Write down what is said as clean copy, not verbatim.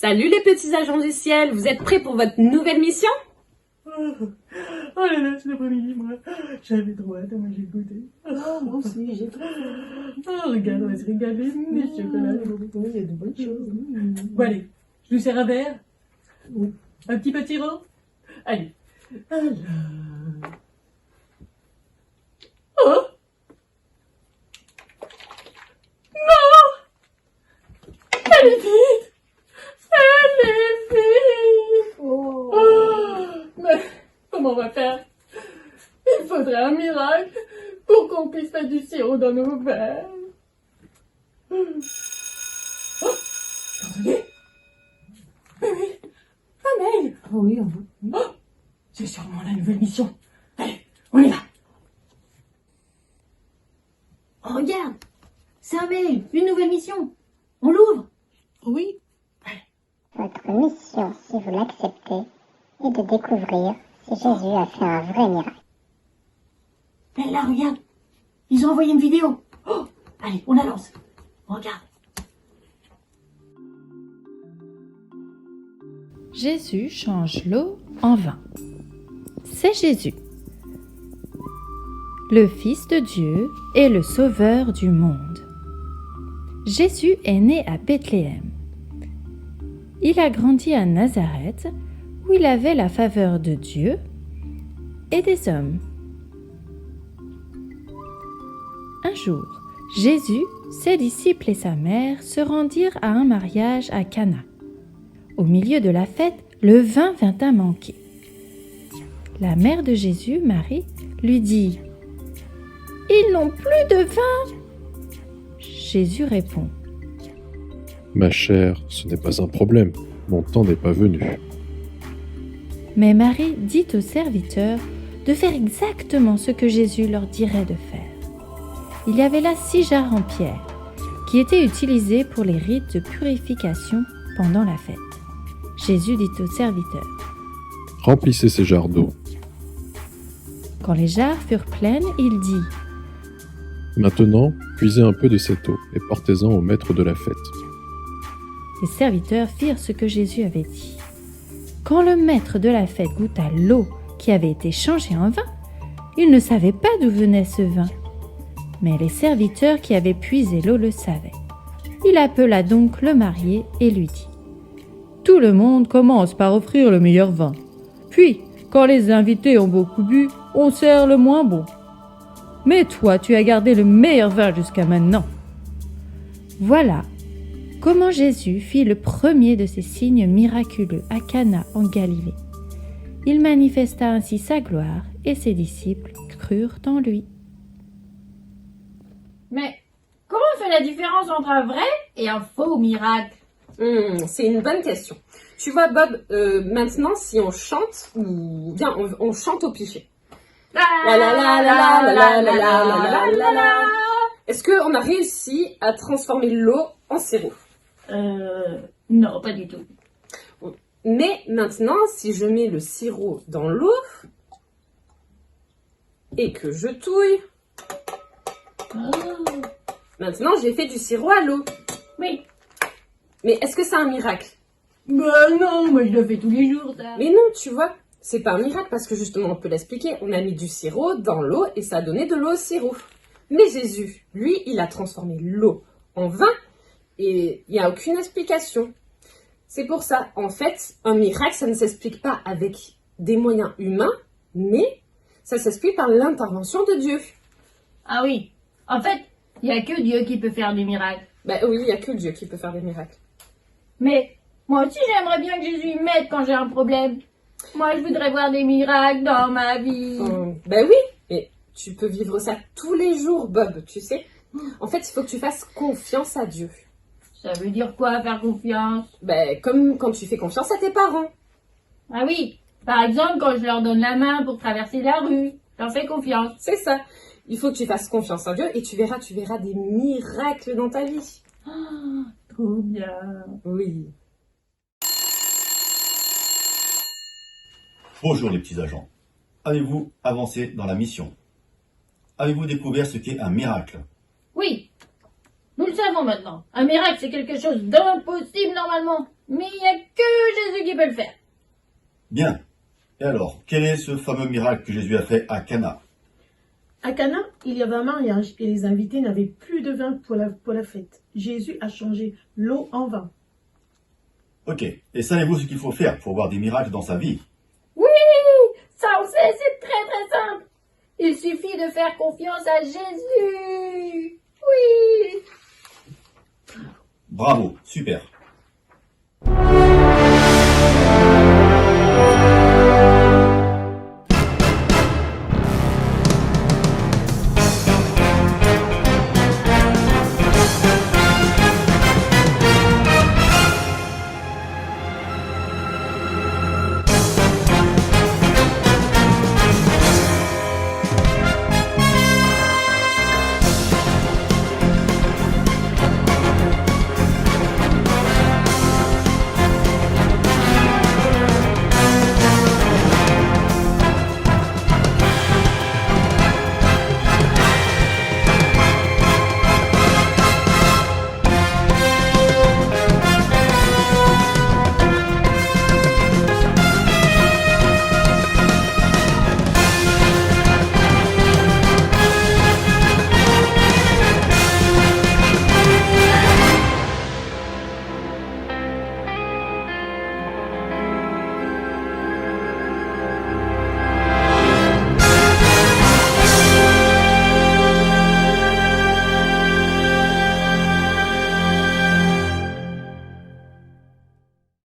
Salut les petits agents du ciel, vous êtes prêts pour votre nouvelle mission? Oh là là, cet après-midi, moi, j'avais trop hâte à manger le goûter. Oh, moi aussi, j'ai trop Oh, regarde, on va se régaler, des chocolats, il y a de bonnes choses. Bon, allez, je vous sers un verre? Oui. Un petit peu sirop? Allez. Alors... Oh! Non! Elle est vide! Elle est vide! Oh. Oh, mais comment on va faire? Il faudrait un miracle pour qu'on puisse mettre du sirop dans nos verres. Oh, attendez! Oui, oui, un mail! Ah oui, Oh, c'est sûrement la nouvelle mission. Allez, on y va! oh, regarde, c'est un mail, une nouvelle mission. On l'ouvre? Oui. Votre mission, si vous l'acceptez, est de découvrir si Jésus a fait un vrai miracle. Mais là, regarde, ils ont envoyé une vidéo. Oh, allez, on la lance. Regarde. Jésus change l'eau en vin. C'est Jésus, le Fils de Dieu et le Sauveur du monde. Jésus est né à Bethléem. Il a grandi à Nazareth, où il avait la faveur de Dieu et des hommes. Un jour, Jésus, ses disciples et sa mère se rendirent à un mariage à Cana. Au milieu de la fête, le vin vint à manquer. La mère de Jésus, Marie, lui dit « Ils n'ont plus de vin !» Jésus répond « Ma chère, ce n'est pas un problème, mon temps n'est pas venu. » Mais Marie dit aux serviteurs de faire exactement ce que Jésus leur dirait de faire. Il y avait là 6 jarres en pierre, qui étaient utilisées pour les rites de purification pendant la fête. Jésus dit aux serviteurs « Remplissez ces jarres d'eau. » Quand les jarres furent pleines, il dit « Maintenant, puisez un peu de cette eau et portez-en au maître de la fête. » Les serviteurs firent ce que Jésus avait dit. Quand le maître de la fête goûta l'eau qui avait été changée en vin, il ne savait pas d'où venait ce vin. Mais les serviteurs qui avaient puisé l'eau le savaient. Il appela donc le marié et lui dit « Tout le monde commence par offrir le meilleur vin. Puis, quand les invités ont beaucoup bu, on sert le moins bon. Mais toi, tu as gardé le meilleur vin jusqu'à maintenant. » Voilà comment Jésus fit le premier de ces signes miraculeux à Cana en Galilée. Il manifesta ainsi sa gloire et ses disciples crurent en lui. Mais comment on fait la différence entre un vrai et un faux miracle? C'est une bonne question. Tu vois Bob, maintenant si on chante, ou bien on chante au pifé. La la la la la la la la la la la. Est-ce qu'on a réussi à transformer l'eau en sirop? Non, pas du tout. Mais maintenant, si je mets le sirop dans l'eau et que je touille, maintenant j'ai fait du sirop à l'eau. Oui. Mais est-ce que c'est un miracle? Ben non, moi je le fais tous les jours, ça. Mais non, tu vois, c'est pas un miracle parce que justement on peut l'expliquer. On a mis du sirop dans l'eau et ça a donné de l'eau au sirop. Mais Jésus, lui, il a transformé l'eau en vin et il n'y a aucune explication. C'est pour ça, en fait, un miracle, ça ne s'explique pas avec des moyens humains, mais ça s'explique par l'intervention de Dieu. Ah oui, en fait, il n'y a que Dieu qui peut faire des miracles. Ben oui, il n'y a que Dieu qui peut faire des miracles. Mais moi aussi j'aimerais bien que Jésus m'aide quand j'ai un problème. Moi je voudrais voir des miracles dans ma vie. Ben oui, mais tu peux vivre ça tous les jours, Bob, tu sais. En fait, il faut que tu fasses confiance à Dieu. Ça veut dire quoi, faire confiance? Ben, comme quand tu fais confiance à tes parents. Ah oui, par exemple quand je leur donne la main pour traverser la rue, je leur fais confiance. C'est ça. Il faut que tu fasses confiance à Dieu et tu verras des miracles dans ta vie. Trop bien. Oui. Bonjour les petits agents. Avez-vous avancé dans la mission? Avez-vous découvert ce qu'est un miracle? Oui, nous le savons. savons maintenant. Un miracle, c'est quelque chose d'impossible normalement. Mais il n'y a que Jésus qui peut le faire. Bien. Et alors, quel est ce fameux miracle que Jésus a fait à Cana? À Cana, il y avait un mariage et les invités n'avaient plus de vin pour la fête. Jésus a changé l'eau en vin. Ok. Et savez-vous ce qu'il faut faire pour voir des miracles dans sa vie? Oui, ça on sait, c'est très très simple. Il suffit de faire confiance à Jésus. Oui. Bravo, super.